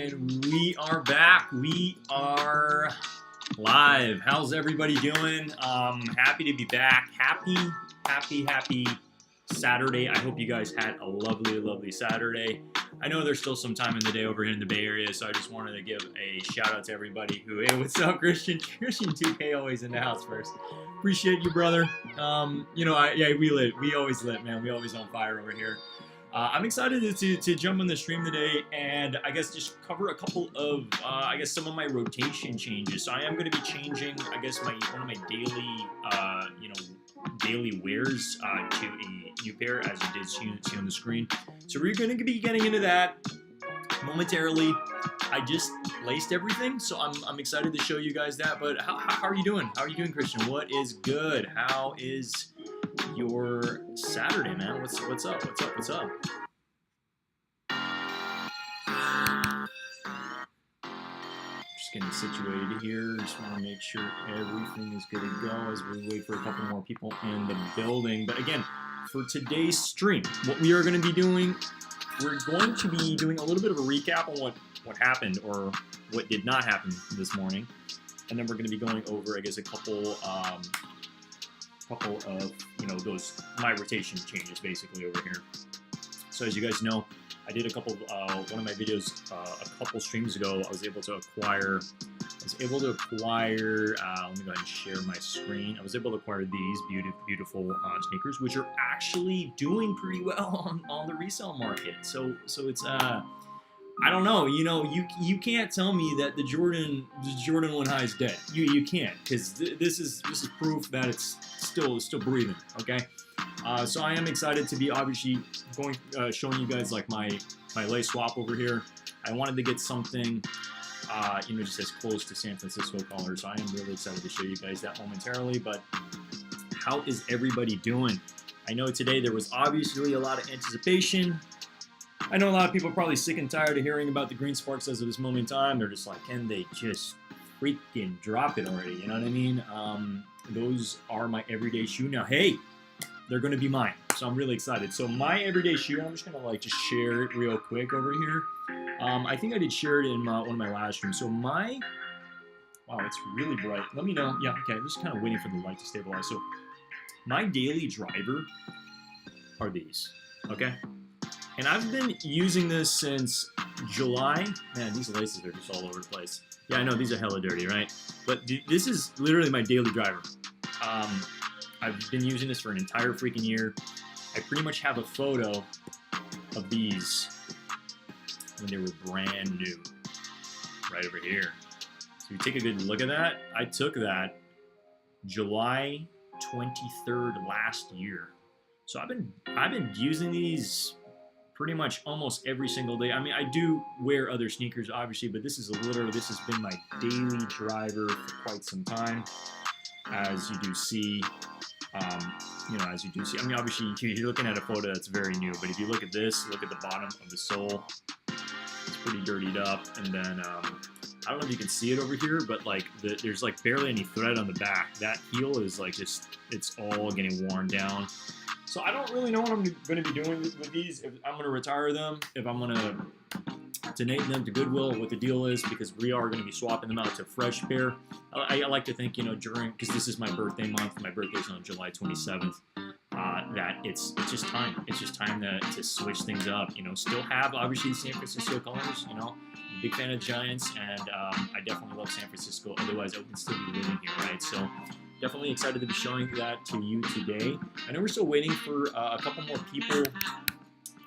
And we are back. We are live. How's everybody doing? Happy to be back. Happy Saturday. I hope you guys had a lovely Saturday. I know there's still some time in the day over here in the Bay Area, so I just wanted to give a shout out to everybody who, hey, what's up, Christian? Christian 2K always in the house first. Appreciate you, brother. We always lit, man. We always on fire over here. I'm excited to jump on the stream today and I guess just cover a couple of some of my rotation changes. So I am going to be changing one of my daily wears to a new pair, as you did see on the screen. So we're going to be getting into that momentarily. I just laced everything, so I'm excited to show you guys that. But how are you doing? How are you doing, Christian? What is good? How is your Saturday, man? What's up? Just getting situated here. Just want to make sure everything is good to go as we wait for a couple more people in the building. But again, for today's stream, what we are going to be doing, we're going to be doing a little bit of a recap on what happened or what did not happen this morning, and then we're going to be going over, I guess, a couple of those my rotation changes basically over here. So as you guys know, I did a couple of one of my videos a couple streams ago. I was able to acquire let me go ahead and share my screen. I was able to acquire these beautiful Snkrs, which are actually doing pretty well on the resale market. So it's I don't know, you can't tell me that the Jordan 1 high is dead. You can't, because this is proof that it's still breathing. Okay, so I am excited to be obviously showing you guys like my lace swap over here. I wanted to get something just as close to San Francisco colors. So I am really excited to show you guys that momentarily. But how is everybody doing? I know today there was obviously a lot of anticipation. I know a lot of people are probably sick and tired of hearing about the green sparks as of this moment in time. They're just like, can they just freaking drop it already? You know what I mean? Those are my everyday shoe. Now, hey, they're going to be mine. So I'm really excited. So my everyday shoe, I'm just going to just share it real quick over here. I think I did share it in one of my last streams. So wow, it's really bright. Let me know. Yeah, okay. I'm just kind of waiting for the light to stabilize. So my daily driver are these, okay? And I've been using this since July. Man, these laces are just all over the place. Yeah, I know these are hella dirty, right? But this is literally my daily driver. I've been using this for an entire freaking year. I pretty much have a photo of these when they were brand new, right over here. So you take a good look at that. I took that July 23rd last year. So I've been using these pretty much almost every single day. I mean, I do wear other sneakers, obviously, but this has been my daily driver for quite some time, as you do see. I mean, obviously, you're looking at a photo that's very new, but if you look at this, look at the bottom of the sole, it's pretty dirtied up, and then, I don't know if you can see it over here, but there's barely any thread on the back. That heel is it's all getting worn down. So I don't really know what I'm going to be doing with these. If I'm going to retire them, if I'm going to donate them to Goodwill, what the deal is, because we are going to be swapping them out to a fresh pair. I like to think, because this is my birthday month, my birthday's on July 27th, that it's just time. It's just time to switch things up. Still have, obviously, San Francisco colors. I'm a big fan of Giants, and I definitely love San Francisco. Otherwise, I wouldn't still be living here, right? So definitely excited to be showing that to you today. I know we're still waiting for a couple more people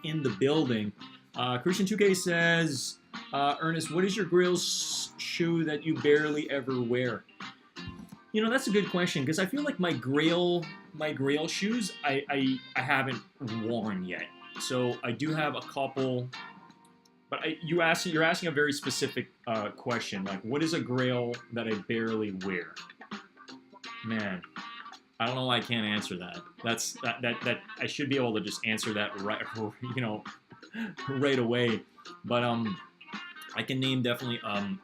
in the building. Christian 2K says, Ernest, what is your Grail shoe that you barely ever wear? That's a good question, because I feel like my Grail shoes I haven't worn yet. So I do have a couple, but you're asking a very specific question, like what is a Grail that I barely wear? Man, I don't know why I can't answer that. That I should be able to just answer that right away. But I can name definitely I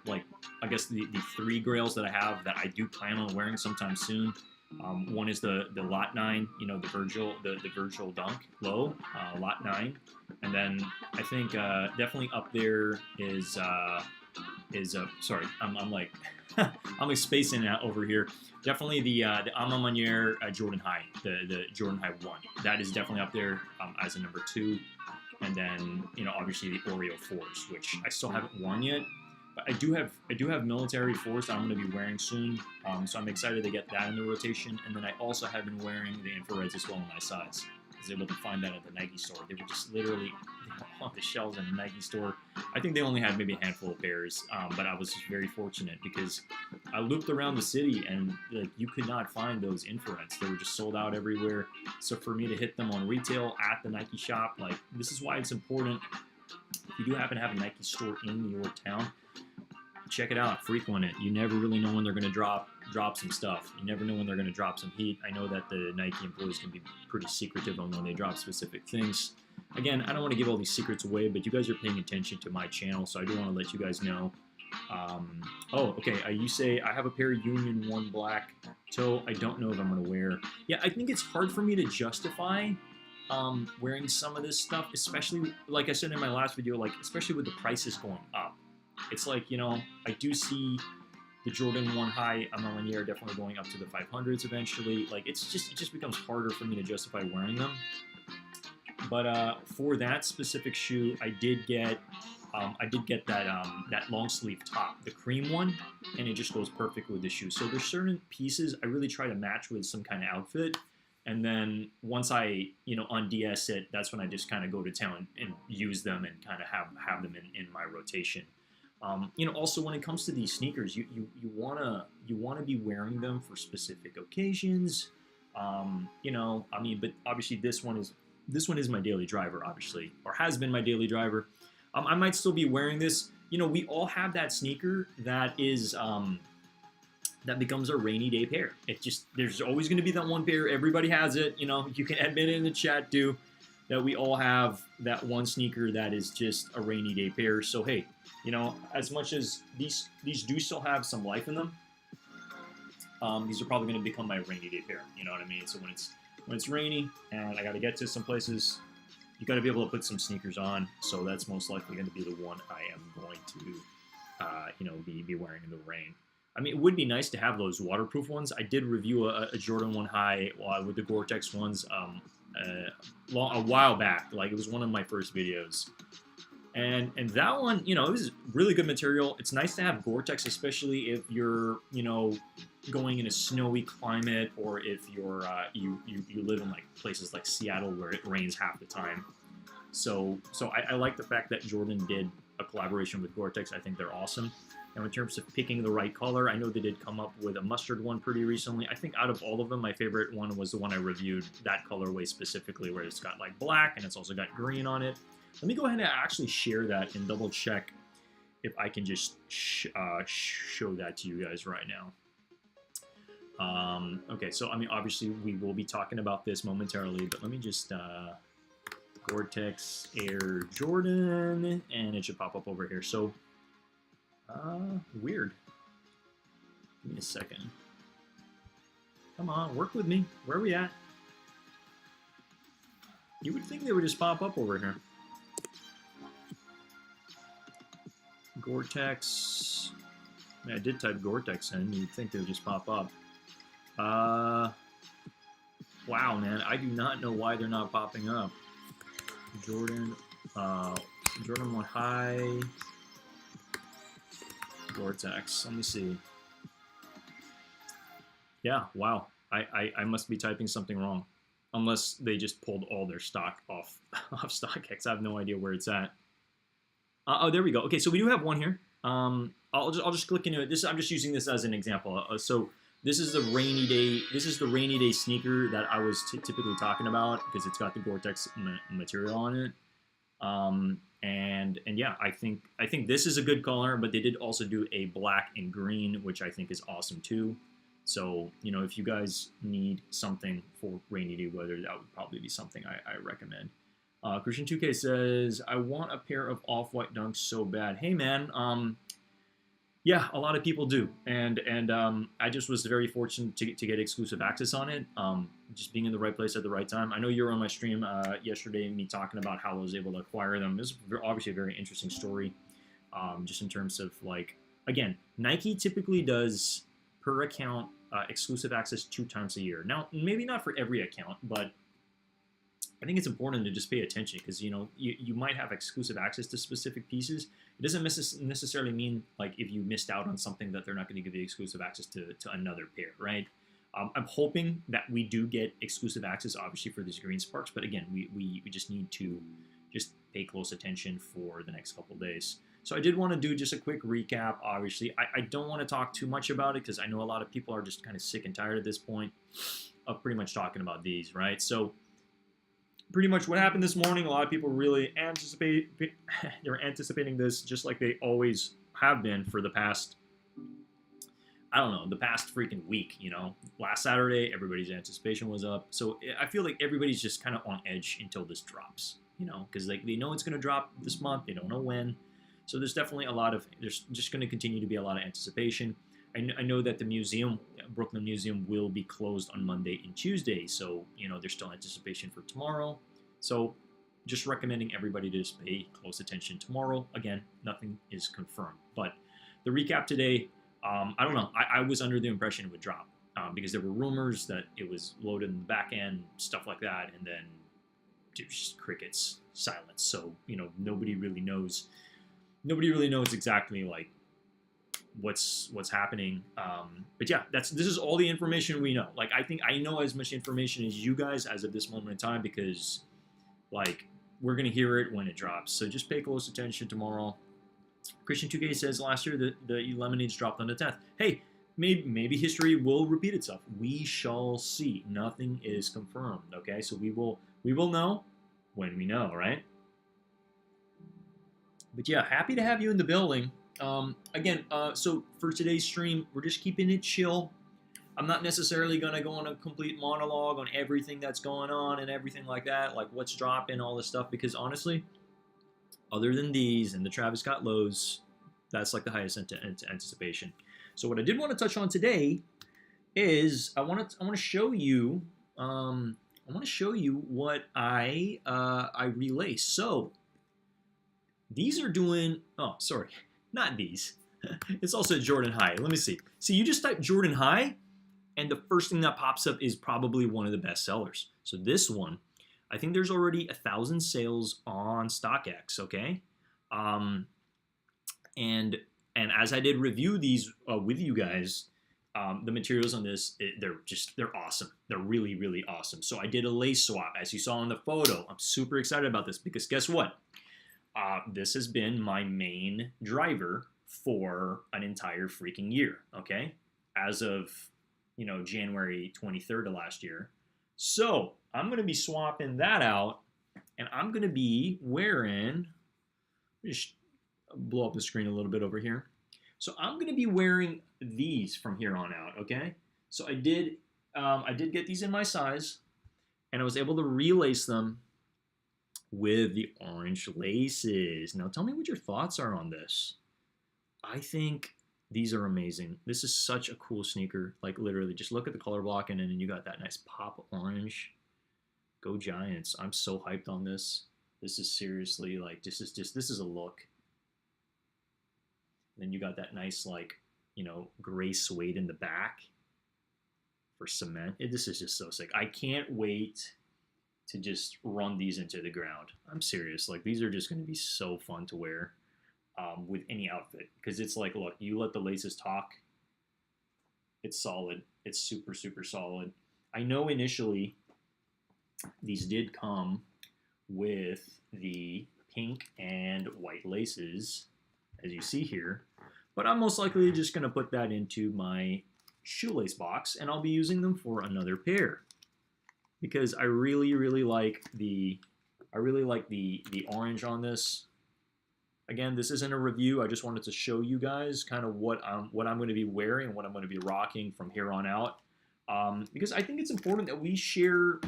guess the 3 Grails that I have that I do plan on wearing sometime soon. One is the Lot 9, you know, the Virgil Dunk low, Lot 9, and then I think definitely up there is sorry, I'm like I'm like spacing out over here. Definitely the Alma Maniere Jordan High, the Jordan High 1. That is definitely up there as a number 2. And then, you know, obviously the Oreo 4s, which I still haven't worn yet. But I do have military 4s that I'm going to be wearing soon. So I'm excited to get that in the rotation. And then I also have been wearing the infrareds as well in my size. I was able to find that at the Nike store. They were just literally on the shelves in the Nike store. I think they only had maybe a handful of pairs, but I was just very fortunate because I looped around the city and like you could not find those infrareds. They were just sold out everywhere. So for me to hit them on retail at the Nike shop, like this is why it's important. If you do happen to have a Nike store in your town, check it out, frequent it. You never really know when they're going to drop some stuff. You never know when they're going to drop some heat. I know that the Nike employees can be pretty secretive on when they drop specific things. Again, I don't want to give all these secrets away, but you guys are paying attention to my channel, so I do want to let you guys know. Oh, okay. You say I have a pair of Union 1 black toe. I don't know if I'm going to wear. Yeah, I think it's hard for me to justify wearing some of this stuff, especially like I said in my last video, like especially with the prices going up. It's like, you know, I do see the Jordan 1 High Alma Maniere definitely going up to the 500s eventually. Like it just becomes harder for me to justify wearing them. But for that specific shoe, I did get that long sleeve top, the cream one, and it just goes perfect with the shoe. So there's certain pieces I really try to match with some kind of outfit, and then once I un-DS it, that's when I just kind of go to town and use them and kind of have them in my rotation. Also when it comes to these sneakers, you wanna be wearing them for specific occasions. But obviously this one is my daily driver, obviously, or has been my daily driver. I might still be wearing this. You know, we all have that sneaker that is that becomes a rainy day pair. There's always going to be that one pair. Everybody has it. You know, you can admit it in the chat too, that we all have that one sneaker that is just a rainy day pair. So hey, you know, as much as these do still have some life in them, these are probably going to become my rainy day pair. You know what I mean? So when it's rainy and I got to get to some places, you got to be able to put some sneakers on. So that's most likely going to be the one I am going to, be wearing in the rain. I mean, it would be nice to have those waterproof ones. I did review a Jordan 1 High with the Gore-Tex ones a while back. Like, it was one of my first videos. And that one, you know, it was really good material. It's nice to have Gore-Tex, especially if you're, going in a snowy climate, or if you're you live in like places like Seattle where it rains half the time. So I like the fact that Jordan did a collaboration with Gore-Tex. I think they're awesome. Now in terms of picking the right color, I know they did come up with a mustard one pretty recently. I think out of all of them, my favorite one was the one I reviewed, that colorway specifically, where it's got like black and it's also got green on it. Let me go ahead and actually share that and double check if I can just show that to you guys right now. Okay, so I mean, obviously we will be talking about this momentarily, but let me just Gore-Tex Air Jordan, and it should pop up over here. So weird. Give me a second. Come on, work with me. Where are we at? You would think they would just pop up over here. Gore-Tex. I mean, I did type Gore-Tex in. You'd think they would just pop up. Wow, man. I do not know why they're not popping up. Jordan 1 High. Gore-Tex. Let me see. Yeah, wow. I must be typing something wrong. Unless they just pulled all their stock off StockX. I have no idea where it's at. Oh, there we go. Okay, so we do have one here. I'll just click into it. I'm just using this as an example. So this is the rainy day. This is the rainy day sneaker that I was typically talking about, because it's got the Gore-Tex material on it. And yeah, I think this is a good color, but they did also do a black and green, which I think is awesome too. So, you know, if you guys need something for rainy day weather, that would probably be something I recommend. Christian 2K says, I want a pair of off-white dunks so bad. Hey man, Yeah, a lot of people do, and I just was very fortunate to get exclusive access on it. Just being in the right place at the right time. I know you were on my stream yesterday, me talking about how I was able to acquire them. This is obviously a very interesting story, just in terms of like, again, Nike typically does per account exclusive access 2 times a year. Now, maybe not for every account, but I think it's important to just pay attention because you might have exclusive access to specific pieces. It doesn't necessarily mean like if you missed out on something that they're not going to give you exclusive access to another pair, right? I'm hoping that we do get exclusive access, obviously, for these green sparks. But again, we just need to just pay close attention for the next couple days. So I did want to do just a quick recap. Obviously, I don't want to talk too much about it because I know a lot of people are just kind of sick and tired at this point of pretty much talking about these, right? So pretty much what happened this morning, a lot of people really they're anticipating this just like they always have been for the past, I don't know, the past freaking week, Last Saturday, everybody's anticipation was up. So I feel like everybody's just kind of on edge until this drops, because like they know it's going to drop this month. They don't know when. So there's definitely there's just going to continue to be a lot of anticipation. I know that the museum, Brooklyn Museum, will be closed on Monday and Tuesday. So, there's still anticipation for tomorrow. So just recommending everybody to just pay close attention tomorrow. Again, nothing is confirmed. But the recap today, I don't know. I was under the impression it would drop because there were rumors that it was loaded in the back end, stuff like that. And then just crickets, silence. So, nobody really knows. Nobody really knows exactly like what's happening. But yeah, this is all the information we know. Like I think I know as much information as you guys as of this moment in time because like we're gonna hear it when it drops. So just pay close attention tomorrow. Christian 2K says last year the lemonades dropped on the 10th. Hey, maybe history will repeat itself. We shall see. Nothing is confirmed. Okay, so we will know when we know, right? But yeah, happy to have you in the building. Again, so for today's stream, we're just keeping it chill. I'm not necessarily going to go on a complete monologue on everything that's going on and everything like that, like what's dropping, all this stuff, because honestly, other than these and the Travis Scott lows, that's like the highest anticipation. So what I did want to touch on today is I want to show you what I relace. So these are doing, oh, sorry, not these. It's also Jordan High. Let me see. See, you just type Jordan High, and the first thing that pops up is probably one of the best sellers. So this one, I think there's already 1,000 sales on StockX, okay? And as I did review these with you guys, the materials on this, they're awesome. They're really, really awesome. So I did a lace swap, as you saw in the photo. I'm super excited about this because guess what? This has been my main driver for an entire freaking year, okay? As of, January 23rd of last year. So I'm going to be swapping that out, and I'm going to be wearing, just blow up the screen a little bit over here. So I'm going to be wearing these from here on out, okay? So I did get these in my size, and I was able to relace them with the orange laces. Now tell me what your thoughts are on this. I think these are amazing. This is such a cool sneaker. Like literally, just look at the color block and then you got that nice pop orange. Go Giants. I'm so hyped on this. This is seriously like, this is a look. Then you got that nice like, gray suede in the back for cement. This is just so sick. I can't wait to just run these into the ground. I'm serious. Like these are just going to be so fun to wear with any outfit because it's like, look, you let the laces talk. It's solid. It's super, super solid. I know initially these did come with the pink and white laces, as you see here, but I'm most likely just going to put that into my shoelace box and I'll be using them for another pair. Because I really, really like the orange on this. Again, this isn't a review. I just wanted to show you guys kind of what I'm going to be wearing and what I'm going to be rocking from here on out. Because I think it's important that we share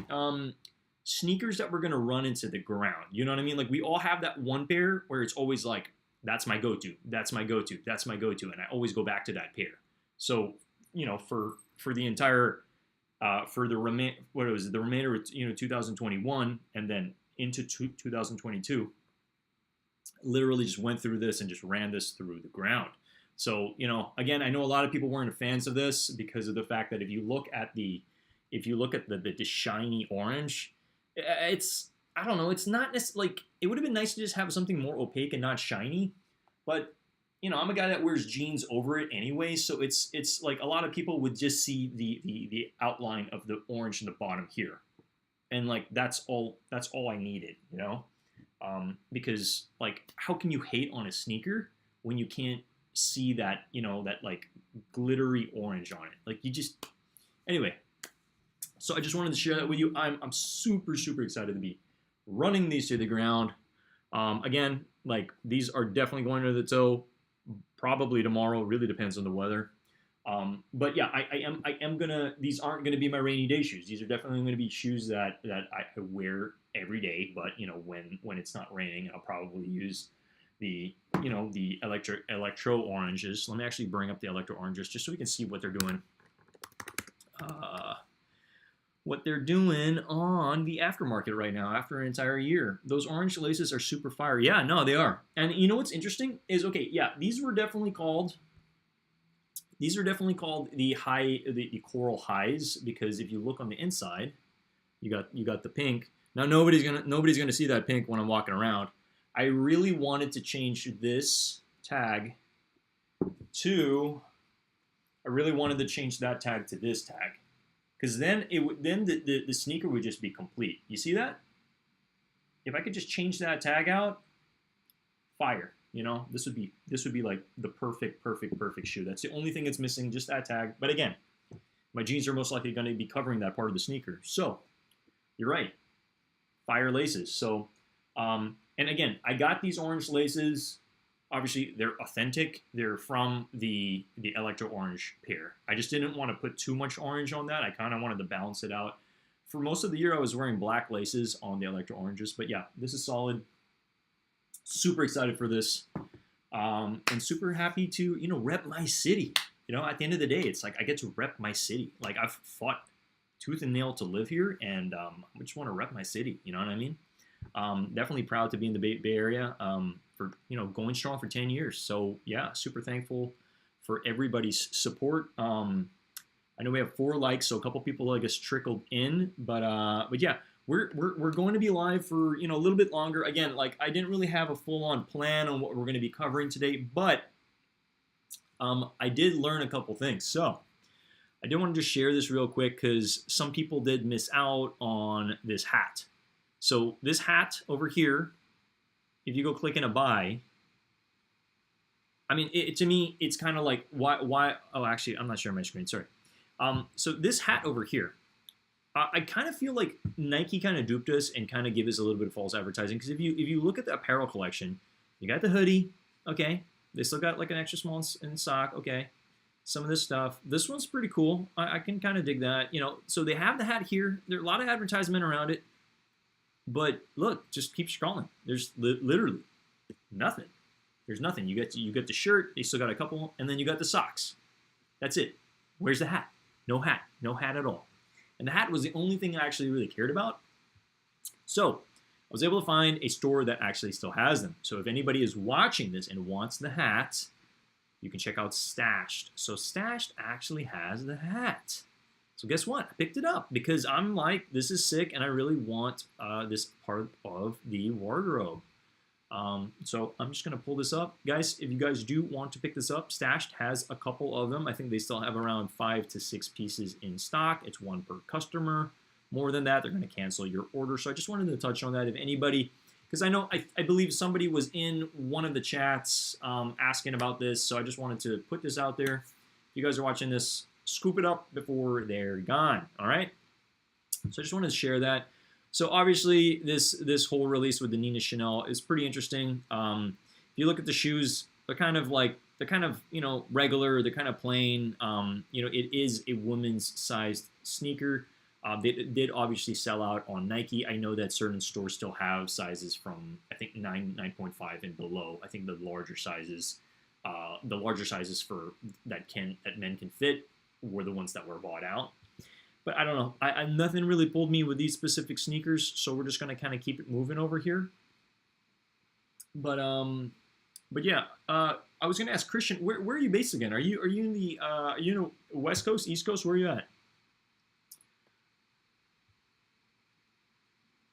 sneakers that we're going to run into the ground. You know what I mean? Like we all have that one pair where it's always like That's my go-to. That's my go-to. That's my go-to. And I always go back to that pair. So, you know, for the entire for the the remainder of 2021 and then into 2022, literally just went through this and just ran this through the ground. So, you know, again, I know a lot of people weren't fans of this because of the fact that if you look at the shiny orange, it's, I don't know, it's not necessarily, like, it would have been nice to just have something more opaque and not shiny, but, you know, I'm a guy that wears jeans over it anyway, so it's like a lot of people would just see the outline of the orange in the bottom here, and like that's all I needed, you know, because like how can you hate on a sneaker when you can't see that, you know, that like glittery orange on it? Like, you just, anyway. So I just wanted to share that with you. I'm super excited to be running these to the ground. Again, like, these are definitely going to the toe. Probably tomorrow. Really depends on the weather. But yeah, I am gonna. These aren't gonna be my rainy day shoes. These are definitely gonna be shoes that I wear every day. But you know, when it's not raining, I'll probably use the electro oranges. Let me actually bring up the electro oranges just so we can see what they're doing. What they're doing on the aftermarket right now after an entire year. Those orange laces are super fire. Yeah, no, they are. And you know what's interesting is, okay, yeah, these are definitely called the coral highs, because if you look on the inside, you got the pink. Now nobody's gonna see that pink when I'm walking around. I really wanted to change this tag to that tag to this tag. Because then the sneaker would just be complete. You see that? If I could just change that tag out, fire. You know, this would be like the perfect shoe. That's the only thing that's missing, just that tag. But again, my jeans are most likely going to be covering that part of the sneaker. So you're right, fire laces. So and again, I got these orange laces. Obviously, they're authentic. They're from the electro orange pair. I just didn't want to put too much orange on that. I kind of wanted to balance it out. For most of the year, I was wearing black laces on the electro oranges. But yeah, this is solid. Super excited for this. And super happy to, you know, rep my city. You know, at the end of the day, it's like I get to rep my city. Like, I've fought tooth and nail to live here, and I just want to rep my city. You know what I mean? Definitely proud to be in the Bay Area. For, you know, going strong for 10 years. So yeah, super thankful for everybody's support. I know we have 4 likes, so a couple people, I guess, trickled in, but yeah, we're going to be live for, you know, a little bit longer. Again, like, I didn't really have a full-on plan on what we're going to be covering today, but I did learn a couple things. So I did want to just share this real quick because some people did miss out on this hat. So this hat over here, if you go click in a buy, I mean, to me, it's kind of like, why? Oh, actually, I'm not sharing my screen. Sorry. So this hat over here, I kind of feel like Nike kind of duped us and kind of gave us a little bit of false advertising. Because if you look at the apparel collection, you got the hoodie, okay. They still got like an extra small in sock, okay. Some of this stuff. This one's pretty cool. I can kind of dig that, you know. So they have the hat here. There's a lot of advertisement around it. But look, just keep scrolling. There's literally nothing. There's nothing. You get the shirt. They still got a couple, and then you got the socks. That's it. Where's the hat? No hat. No hat at all. And the hat was the only thing I actually really cared about. So I was able to find a store that actually still has them. So if anybody is watching this and wants the hat, you can check out Stashed. So Stashed actually has the hat. So guess what? I picked it up because I'm like, this is sick, and I really want this part of the wardrobe. So I'm just going to pull this up. Guys, if you guys do want to pick this up, Stashed has a couple of them. I think they still have around 5 to 6 pieces in stock. It's 1 per customer. More than that, they're going to cancel your order. So I just wanted to touch on that. If anybody, because I know, I believe somebody was in one of the chats asking about this. So I just wanted to put this out there. If you guys are watching this, scoop it up before they're gone. All right. So I just wanted to share that. So obviously this whole release with the Nina Chanel is pretty interesting. If you look at the shoes, they're kind of you know, regular. They're kind of plain. You know, it is a woman's sized sneaker. They did obviously sell out on Nike. I know that certain stores still have sizes from, I think, 9.5 and below. I think the larger sizes for that men can fit were the ones that were bought out. But I don't know. Nothing really pulled me with these specific sneakers, so we're just gonna kind of keep it moving over here. But yeah, I was gonna ask Christian, where are you based again? Are you in the West Coast, East Coast? Where are you at?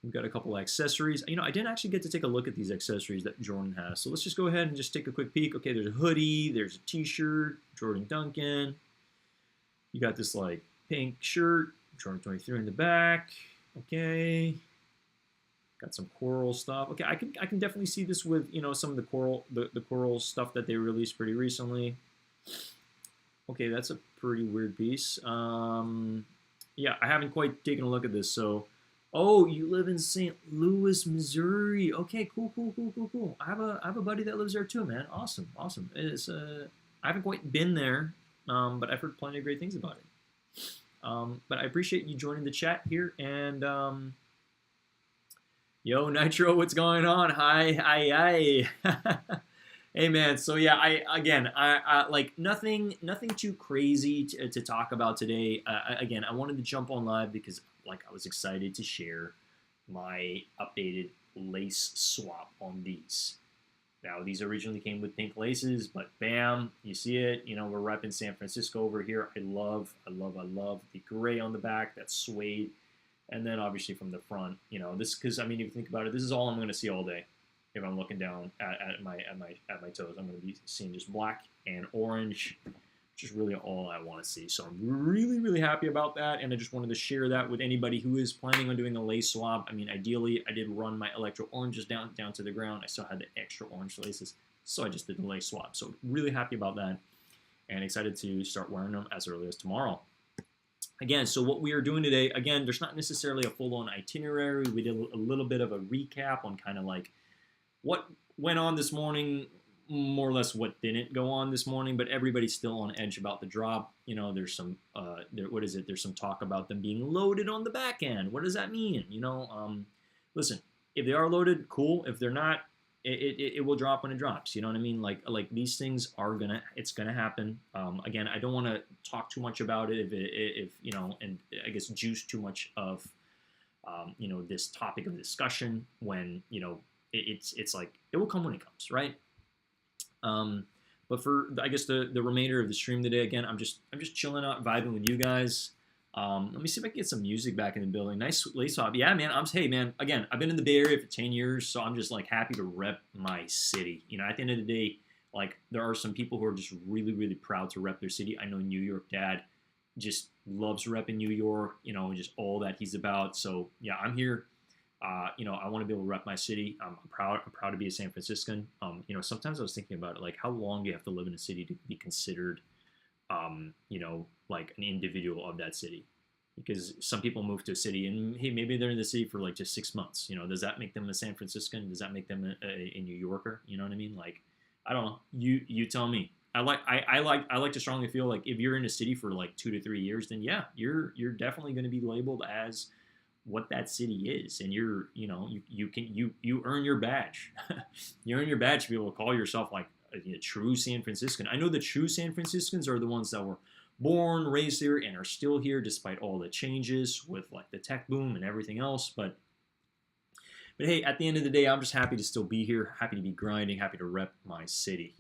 We've got a couple of accessories. I didn't actually get to take a look at these accessories that Jordan has. So let's just go ahead and just take a quick peek. Okay, there's a hoodie, there's a t-shirt, Jordan Duncan. You got this like pink shirt, Jordan 23 in the back. Okay. Got some coral stuff. Okay, I can definitely see this with, some of the coral stuff that they released pretty recently. Okay, that's a pretty weird piece. Yeah, I haven't quite taken a look at this, so oh, you live in St. Louis, Missouri. Okay, cool. I have a buddy that lives there too, man. Awesome. It's I haven't quite been there, but I've heard plenty of great things about it. But I appreciate you joining the chat here. And yo, Nitro, what's going on? Hi. Hey, man. So yeah, I like nothing too crazy to talk about today. Again, I wanted to jump on live because I was excited to share my updated lace swap on these. Now, these originally came with pink laces, but bam, you see it. We're repping San Francisco over here. I love the gray on the back, that suede, and then obviously from the front, this, because if you think about it, this is all I'm going to see all day. If I'm looking down at my toes, I'm going to be seeing just black and orange, which is really all I want to see. So I'm really happy about that, and I just wanted to share that with anybody who is planning on doing a lace swap. Ideally, I did run my electro oranges down to the ground. I still had the extra orange laces, so I just did the lace swap. So really happy about that, and excited to start wearing them as early as tomorrow. Again, so what we are doing today, again, there's not necessarily a full-on itinerary. We did a little bit of a recap on kind of like what went on this morning, more or less what didn't go on this morning, but everybody's still on edge about the drop. There's some, There's some talk about them being loaded on the back end. What does that mean? Listen, if they are loaded, cool. If they're not, it will drop when it drops. You know what I mean? Like these things it's gonna happen. Again, I don't want to talk too much about it if and I guess juice too much of, this topic of discussion when, it's like, it will come when it comes, right? But for, I guess, the remainder of the stream today, again, I'm just chilling out, vibing with you guys. Let me see if I can get some music back in the building. Nice lace swap. Yeah, man. Hey, man. Again, I've been in the Bay Area for 10 years, so I'm just happy to rep my city. At the end of the day, there are some people who are just really proud to rep their city. I know New York Dad just loves repping New York. Just all that he's about. So yeah, I'm here. I want to be able to rep my city. I'm proud to be a San Franciscan. Sometimes I was thinking about it, how long do you have to live in a city to be considered, an individual of that city? Because some people move to a city and, hey, maybe they're in the city for just 6 months. Does that make them a San Franciscan? Does that make them a New Yorker? You know what I mean? I don't know. You tell me. I like to strongly feel if you're in a city for 2 to 3 years, then yeah, you're definitely going to be labeled as what that city is, and you earn your badge. You earn your badge to be able to call yourself a true San Franciscan. I know the true San Franciscans are the ones that were born, raised here, and are still here despite all the changes with the tech boom and everything else. But hey, at the end of the day, I'm just happy to still be here, happy to be grinding, happy to rep my city.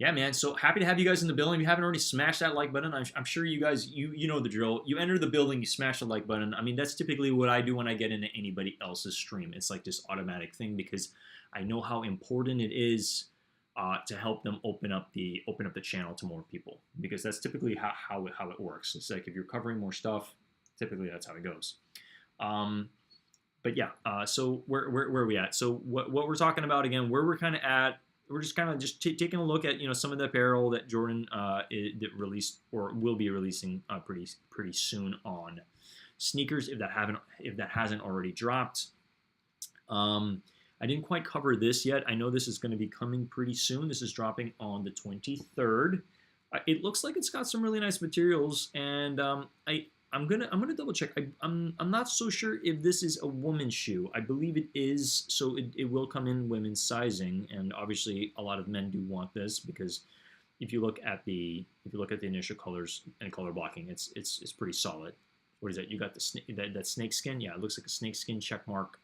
Yeah, man. So happy to have you guys in the building. If you haven't already smashed that like button, I'm sure you guys, you know the drill. You enter the building, you smash the like button. That's typically what I do when I get into anybody else's stream. It's this automatic thing because I know how important it is to help them open up the channel to more people, because that's typically how it works. It's if you're covering more stuff, typically that's how it goes. But yeah, so where are we at? So what we're talking about again, where we're kind of at. We're just kind of taking a look at some of the apparel that Jordan that released or will be releasing pretty soon on Snkrs if that hasn't already dropped. I didn't quite cover this yet. I know this is going to be coming pretty soon. This is dropping on the 23rd. It looks like it's got some really nice materials, and I'm gonna double check. I'm not so sure if this is a woman's shoe. I believe it is, so it will come in women's sizing, and obviously a lot of men do want this because if you look at the initial colors and color blocking, it's pretty solid. What is that? You got the that snake skin. Yeah, it looks like a snake skin check mark,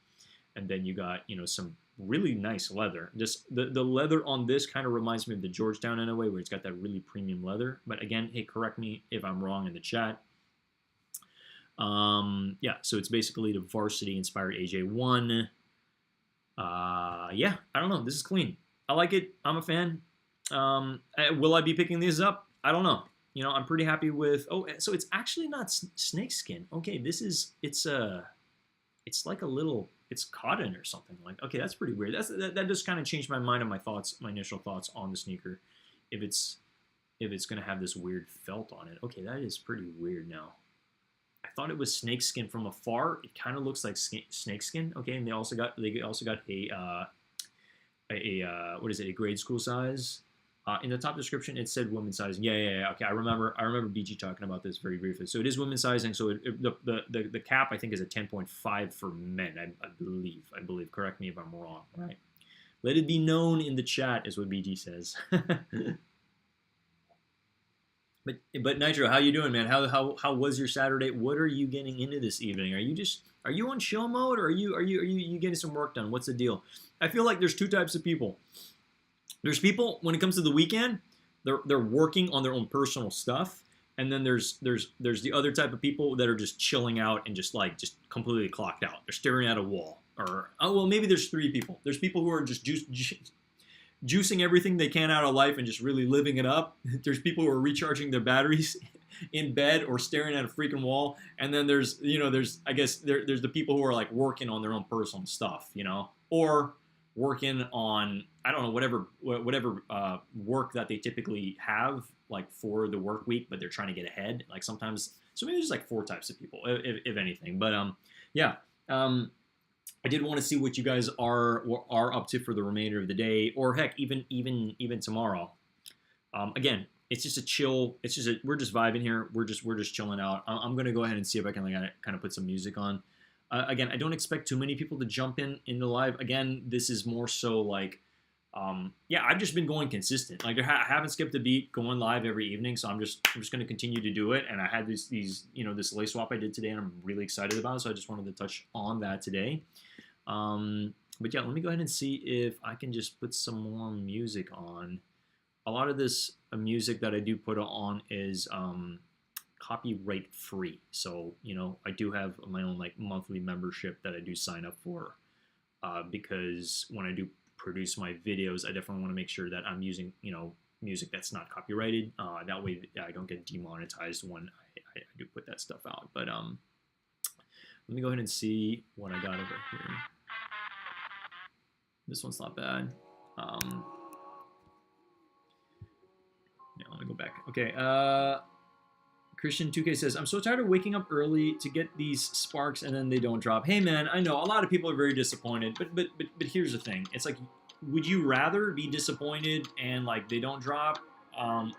and then you got some really nice leather. Just the leather on this kind of reminds me of the Georgetown in a way, where it's got that really premium leather. But again, hey, correct me if I'm wrong in the chat. Yeah, so it's basically the varsity inspired AJ1. Yeah, I don't know. This is clean. I like it. I'm a fan. Will I be picking these up? I don't know. I'm pretty happy with. Oh, so it's actually not snake skin. Okay, it's like a little. It's cotton or something like. Okay, that's pretty weird. That just kind of changed my mind and my initial thoughts on the sneaker. If it's gonna have this weird felt on it. Okay, that is pretty weird now. I thought it was snake skin from afar. It kind of looks like snake skin. Okay, and they also got a what is it? A grade school size. In the top description, it said women's sizing. Yeah. Okay, I remember BG talking about this very briefly. So it is women's sizing. So the cap I think is a 10.5 for men. I believe. Correct me if I'm wrong. Right. Let it be known in the chat is what BG says. But Nitro, how you doing, man? How was your Saturday? What are you getting into this evening? Are you on chill mode, or are you getting some work done? What's the deal? I feel like there's two types of people. There's people when it comes to the weekend, they're working on their own personal stuff, and then there's the other type of people that are just chilling out and just completely clocked out. They're staring at a wall, or maybe there's three people. There's people who are just juicing everything they can out of life and just really living it up. There's people who are recharging their batteries in bed or staring at a freaking wall, and then there's the people who are like working on their own personal stuff, or working on whatever work that they typically have like for the work week, but they're trying to get ahead. Like sometimes, so maybe there's like four types of people, if anything. But yeah. I did want to see what you guys are up to for the remainder of the day, or heck, even tomorrow. Again, it's just a chill. We're just vibing here. We're just chilling out. I'm gonna go ahead and see if I can kind of put some music on. Again, I don't expect too many people to jump in the live. Again, this is more so like, yeah, I've just been going consistent. Like I haven't skipped a beat, going live every evening. So I'm just going to continue to do it. And I had this lace swap I did today, and I'm really excited about it. So I just wanted to touch on that today. But yeah, let me go ahead and see if I can just put some more music on. A lot of this music that I do put on is copyright free. So, I do have my own like monthly membership that I do sign up for, because when I do produce my videos, I definitely want to make sure that I'm using, music that's not copyrighted. That way I don't get demonetized when I do put that stuff out. But let me go ahead and see what I got over here. This one's not bad. Yeah, let me go back. Okay. Christian 2K says, I'm so tired of waking up early to get these sparks and then they don't drop. Hey man, I know a lot of people are very disappointed, but here's the thing. It's like, would you rather be disappointed and like they don't drop,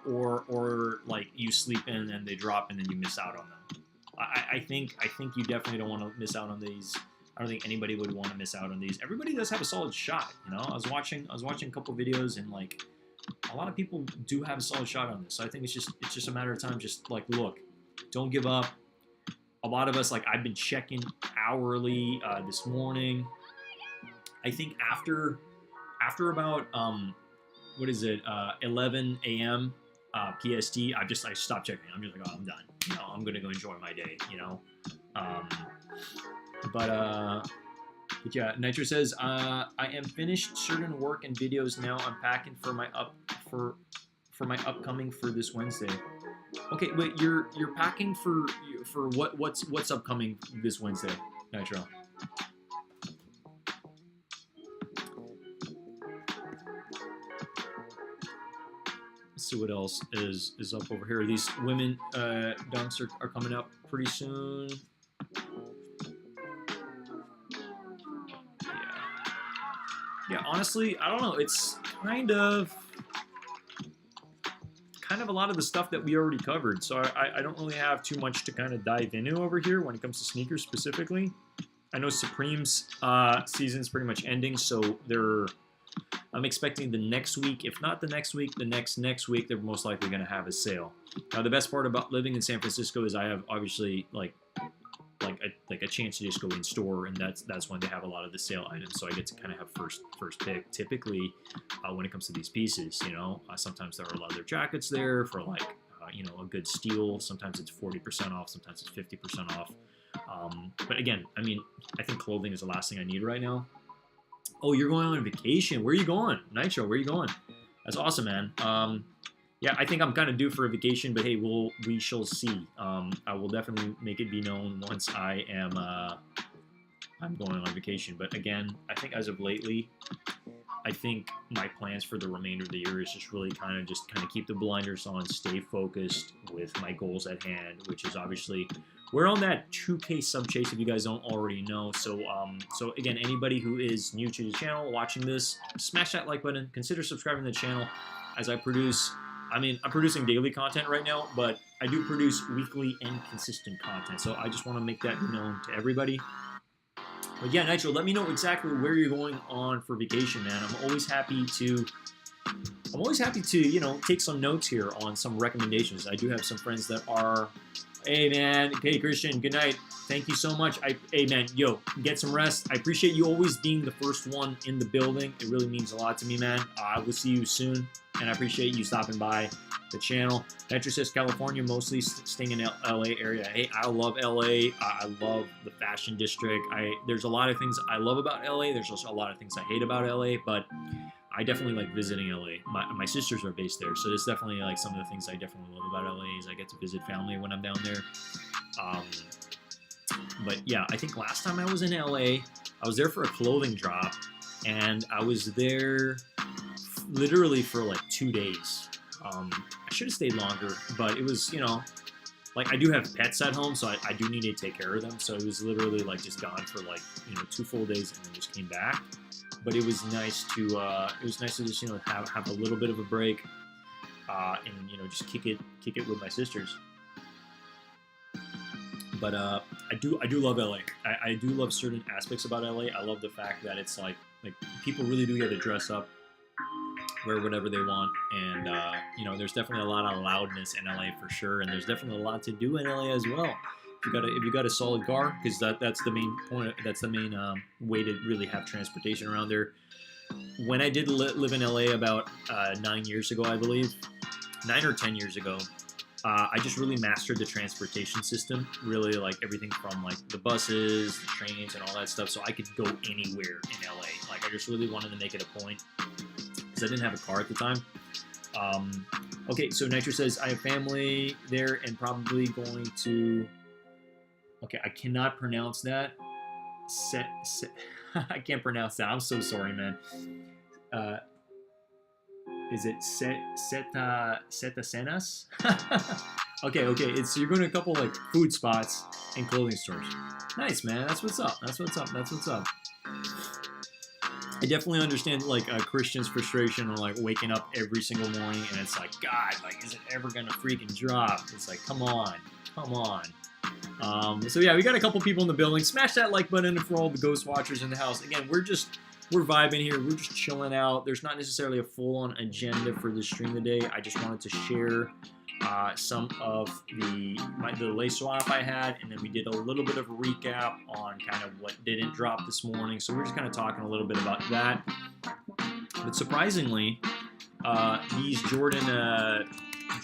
or like you sleep in and they drop and then you miss out on them? I think you definitely don't want to miss out on these. I don't think anybody would want to miss out on these. Everybody does have a solid shot, I was watching a couple videos, and like a lot of people do have a solid shot on this. So I think it's just a matter of time. Just like, look, don't give up. A lot of us, like I've been checking hourly this morning. I think after about 11 a.m. PST, I stopped checking. I'm just like, oh, I'm done. I'm gonna go enjoy my day. But yeah, Nitro says, I am finished certain work and videos now. I'm packing for my upcoming for this Wednesday. Okay, wait, you're packing for what's upcoming this Wednesday, Nitro? Let's see what else is up over here. These women dunks are coming up pretty soon. Yeah, honestly, I don't know. It's kind of kind of a lot of the stuff that we already covered. So I don't really have too much to kind of dive into over here when it comes to sneakers specifically. I know Supreme's season's pretty much ending, so I'm expecting the next week, if not the next week, the next week, they're most likely going to have a sale. Now, the best part about living in San Francisco is I have obviously like a chance to just go in store, and that's when they have a lot of the sale items. So I get to kind of have first pick. Typically, when it comes to these pieces, you know, sometimes there are leather jackets there for like you know, a good steal. Sometimes it's 40% off. Sometimes it's 50% off. But again, I mean, I think clothing is the last thing I need right now. Oh, you're going on vacation. Where are you going? Nitro, where are you going? That's awesome, man. Yeah, I think I'm kind of due for a vacation, but hey, we shall see. I will definitely make it be known once I am I'm going on vacation. But again, I think as of lately, I think my plans for the remainder of the year is just really kind of keep the blinders on, stay focused with my goals at hand, which is obviously we're on that 2K sub chase if you guys don't already know. So so again, anybody who is new to the channel watching this, smash that like button, consider subscribing to the channel as I produce. I mean, I'm producing daily content right now, but I do produce weekly and consistent content. So I just want to make that known to everybody. But yeah, Nitro, let me know exactly where you're going on for vacation, man. I'm always happy to, you know, take some notes here on some recommendations. I do have some friends that are, hey, man, hey, Christian, good night. Thank you so much. Hey, man, yo, get some rest. I appreciate you always being the first one in the building. It really means a lot to me, man. I will see you soon, and I appreciate you stopping by the channel. Nitro says California, mostly staying in LA area. Hey, I love LA. I love the fashion district. There's a lot of things I love about LA. There's also a lot of things I hate about LA, but I definitely like visiting LA. My sisters are based there, so it's definitely like some of the things I definitely love about LA is I get to visit family when I'm down there. But yeah, I think last time I was in LA, I was there for a clothing drop, and I was there literally for like 2 days. I should have stayed longer, but it was, you know, like I do have pets at home, so I do need to take care of them. So it was literally like just gone for like, you know, 2 full days and then just came back. But it was nice to just, you know, have a little bit of a break, and, you know, just kick it with my sisters. But I do love LA. I do love certain aspects about LA. I love the fact that it's like people really do get to dress up, wear whatever they want, and you know, there's definitely a lot of loudness in LA for sure, and there's definitely a lot to do in LA as well. If you got a solid car, because that's the main point. That's the main way to really have transportation around there. When I did live in LA about 9 years ago, I believe, 9 or 10 years ago, I just really mastered the transportation system. Really, like everything from like the buses, the trains, and all that stuff. So I could go anywhere in LA. Like I just really wanted to make it a point because I didn't have a car at the time. Okay, so Nitro says I have family there and probably going to. Okay, I cannot pronounce that. I can't pronounce that. I'm so sorry, man. Is it Setacenas? Okay. It's you're going to a couple like food spots and clothing stores. Nice, man. That's what's up. I definitely understand like Christian's frustration on like waking up every single morning and it's like, God, like, is it ever gonna freaking drop? It's like, come on. So yeah, we got a couple people in the building. Smash that like button for all the ghost watchers in the house. Again, we're vibing here. We're just chilling out. There's not necessarily a full-on agenda for this stream today. I just wanted to share some of the lace swap I had, and then we did a little bit of a recap on kind of what didn't drop this morning. So we're just kind of talking a little bit about that. But surprisingly, these Jordan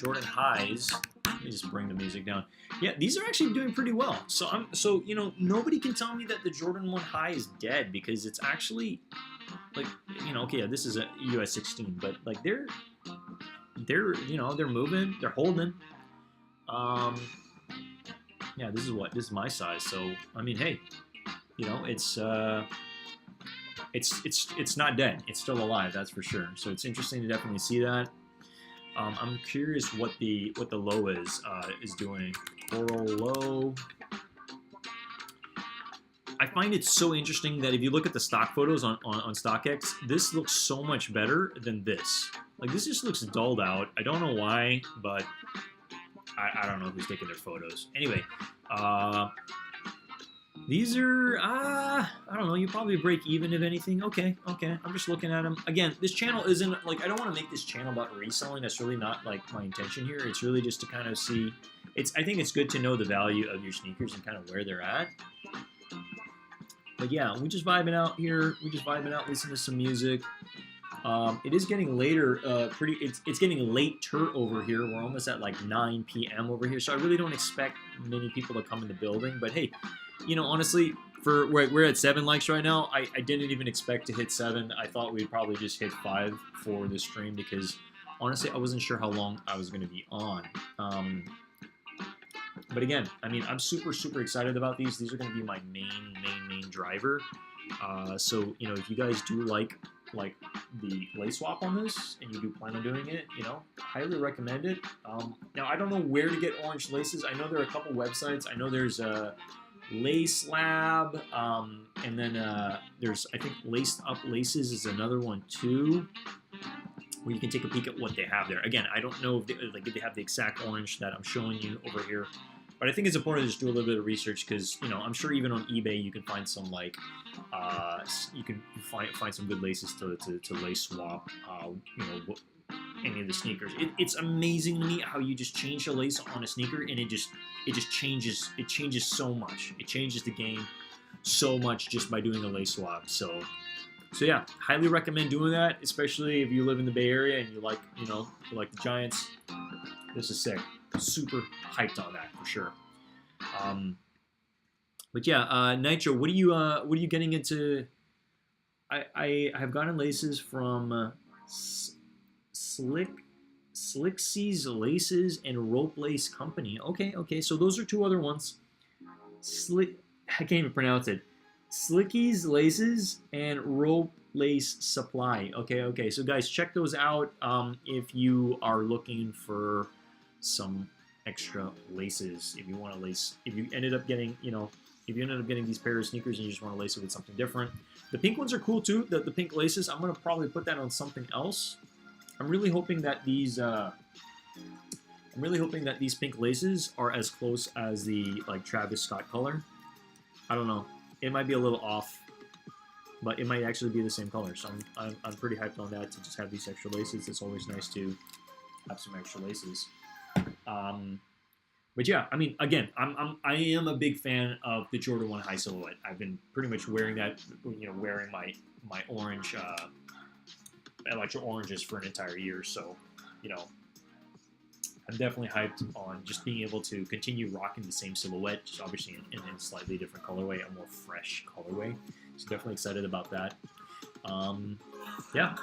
highs. Let me just bring the music down. Yeah, these are actually doing pretty well. So you know, nobody can tell me that the Jordan 1 high is dead because it's actually like, you know, okay, yeah, this is a US 16, but like they're you know, they're moving, they're holding. Yeah, this is my size. So I mean, hey, you know, it's not dead. It's still alive, that's for sure. So it's interesting to definitely see that. I'm curious what the low is doing. Coral low. I find it so interesting that if you look at the stock photos on StockX, this looks so much better than this. Like, this just looks dulled out. I don't know why, but I don't know who's taking their photos. Anyway, these are, I don't know, you probably break even if anything. Okay, I'm just looking at them. Again, this channel isn't, like, I don't want to make this channel about reselling. That's really not, like, my intention here. It's really just to kind of see, I think it's good to know the value of your sneakers and kind of where they're at. But yeah, we just vibing out here. We just vibing out, listening to some music. It is getting later, it's getting later over here. We're almost at like 9 p.m. over here, so I really don't expect many people to come in the building. But hey, you know, honestly, we're at 7 likes right now. I didn't even expect to hit 7. I thought we'd probably just hit 5 for this stream because honestly, I wasn't sure how long I was going to be on. But again, I mean, I'm super excited about these. These are going to be my main driver. So, you know, if you guys do like the lace swap on this and you do plan on doing it, you know, highly recommend it. Now, I don't know where to get orange laces. I know there are a couple websites. I know there's a Lace Lab, and then there's, I think, Laced Up Laces is another one too, where you can take a peek at what they have there. Again, I don't know if they have the exact orange that I'm showing you over here, but I think it's important to just do a little bit of research because, you know, I'm sure even on eBay you can find some like you can find some good laces to lace swap. You know, any of the sneakers. It's amazing to me how you just change the lace on a sneaker and it just changes. It changes so much. It changes the game so much just by doing a lace swap. So yeah, highly recommend doing that, especially if you live in the Bay Area and you like, you know, you like the Giants. This is sick. Super hyped on that for sure. But yeah, Nitro, what are you getting into? I have gotten laces from Snkrs Laces and Rope Lace Company. Okay, so those are 2 other ones. I can't even pronounce it. Snkrs Laces and Rope Lace Supply. Okay. So guys, check those out if you are looking for some extra laces. If you want to lace, if you ended up getting, you know, if you ended up getting these pair of sneakers and you just want to lace it with something different. The pink ones are cool too. The pink laces. I'm gonna probably put that on something else. I'm really hoping that these pink laces are as close as the like Travis Scott color. I don't know. It might be a little off, but it might actually be the same color. So I'm pretty hyped on that to just have these extra laces. It's always nice to have some extra laces. But yeah, I mean, again, I am a big fan of the Jordan 1 High Silhouette. I've been pretty much wearing that, you know, wearing my orange, electro oranges for an entire year. So, you know, I'm definitely hyped on just being able to continue rocking the same silhouette, just obviously in a slightly different colorway, a more fresh colorway. So definitely excited about that. Yeah.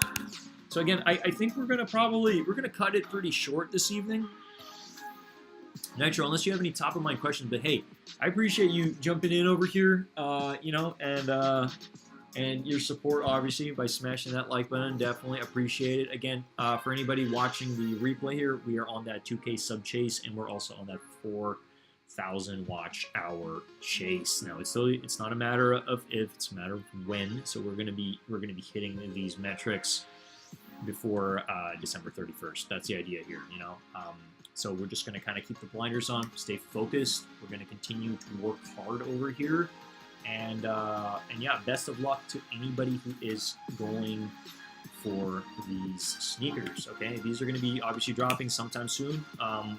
So again, I think we're gonna cut it pretty short this evening. Nitro, unless you have any top of mind questions, but hey, I appreciate you jumping in over here, you know, and your support obviously by smashing that like button. Definitely appreciate it. Again, for anybody watching the replay here, we are on that 2K sub chase, and we're also on that 4,000 watch hour chase. Now it's not a matter of if, it's a matter of when. So we're gonna be hitting these metrics before December 31st. That's the idea here, you know. So we're just going to kind of keep the blinders on, stay focused. We're going to continue to work hard over here. And yeah, best of luck to anybody who is going for these sneakers, okay? These are going to be obviously dropping sometime soon.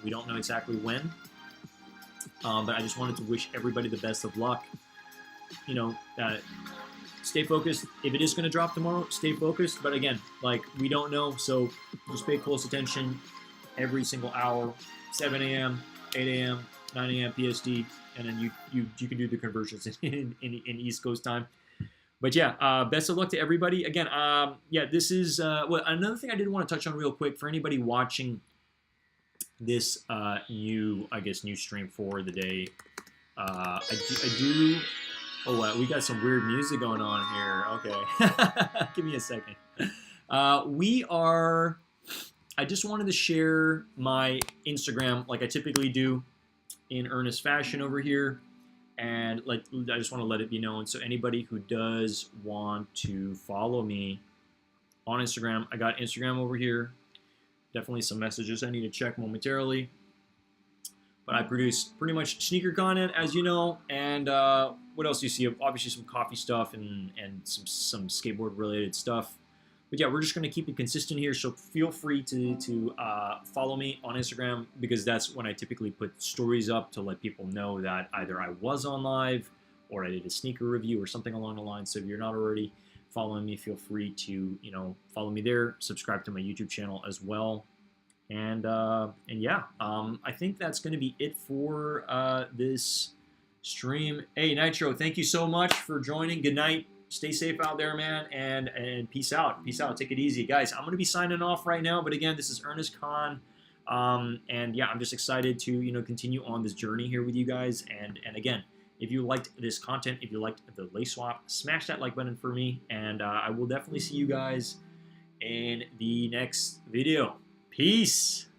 We don't know exactly when. But I just wanted to wish everybody the best of luck. You know, stay focused. If it is going to drop tomorrow, stay focused. But again, like, we don't know, so just pay close attention. Every single hour, 7 a.m., 8 a.m., 9 a.m. PST, and then you can do the conversions in East Coast time. But yeah, best of luck to everybody. Again, yeah, this is well, another thing I did want to touch on real quick for anybody watching this new stream for the day. I do. Oh, wow, we got some weird music going on here. Okay, give me a second. I just wanted to share my Instagram like I typically do in earnest fashion over here. And I just want to let it be known. So anybody who does want to follow me on Instagram, I got Instagram over here. Definitely some messages I need to check momentarily. But I produce pretty much sneaker content, as you know. And what else do you see? Obviously some coffee stuff and some skateboard related stuff. But yeah, we're just going to keep it consistent here. So feel free to follow me on Instagram, because that's when I typically put stories up to let people know that either I was on live or I did a sneaker review or something along the line. So if you're not already following me, feel free to, follow me there. Subscribe to my YouTube channel as well. And yeah, I think that's going to be it for this stream. Hey, Nitro, thank you so much for joining. Good night. Stay safe out there, man, and peace out. Peace out. Take it easy. Guys, I'm going to be signing off right now, but again, this is Ernest Khan, and yeah, I'm just excited to, continue on this journey here with you guys, and again, if you liked this content, if you liked the lace swap, smash that like button for me, and I will definitely see you guys in the next video. Peace!